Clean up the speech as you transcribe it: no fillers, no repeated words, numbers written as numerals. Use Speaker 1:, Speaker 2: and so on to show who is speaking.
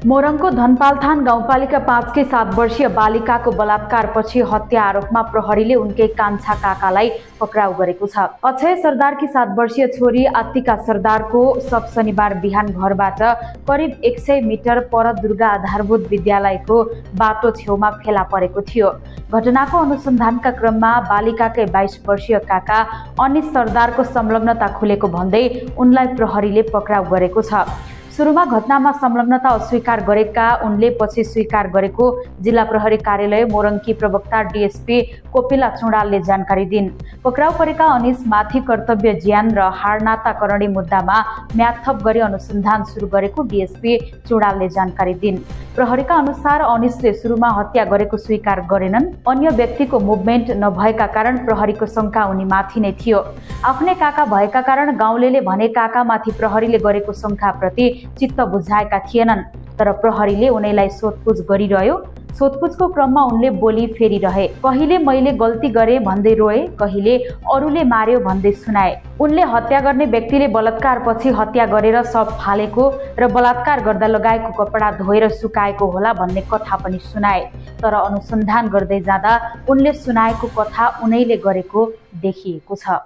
Speaker 1: मोरङको धनपालथान गाउँपालिका 5 की 7 वर्षीय बालिकाको बलात्कारपछि हत्या आरोपमा प्रहरीले उनकै कान्छा काकालाई पक्राउ गरेको छ। अक्षय सरदारकी 7 वर्षीय छोरी आत्तिका सरदारको शव शनिबार बिहान घरबाट करिब 100 मिटर पर दुर्गा आधारभूत विद्यालयको बाटो छेउमा फेला परेको थियो। घटनाको अनुसन्धानका क्रममा बालिकाकै 22 वर्षीय काका अनिश सरदारको संलग्नता खुलेको भन्दै उनलाई प्रहरीले पक्राउ गरेको छ। सुरुमा घटनामा संलग्नता अस्वीकार गरेका उनले पछि स्वीकार गरेको जिल्ला प्रहरी कार्यालय मोरङकी प्रवक्ता डीएसपी कोपिला चुडालले जानकारी दिन्। पक्राउ परेका अनिश माथि कर्तव्य ज्यान र हारनाताकरणी मुद्दामा म्यादथप गरी अनुसन्धान सुरु गरेको डीएसपी चुडालले जानकारी दिन्। प्रहरीका अनुसार अनिशले सुरुमा हत्या गरेको स्वीकार गरेनन्। अन्य व्यक्तिको मुभमेन्ट नभएका कारण प्रहरीको शंका उनीमाथि नै थियो। आफ्नै काका भएका कारण गाउँलेले भने काकामाथि प्रहरीले गरेको शंकाप्रति चित्त बुझाएका थिएनन्, तर प्रहरीले उनैलाई सोधपुछ गरिरह्यो। सोधपुछको क्रममा उनले बोली फेरिरहे। कहिले मैले गल्ती गरे भन्दै रोए, कहिले अरूले मार्यो भन्दै सुनाए। उनले हत्या गर्ने व्यक्तिले बलात्कारपछि हत्या गरेर शव फालेको र बलात्कार गर्दा लगाएको कपडा धोएर सुकाएको होला भन्ने कथा पनि सुनाए। तर अनुसन्धान गर्दै जाँदा उनले सुनाएको कथा उनैले गरेको देखिएको छ।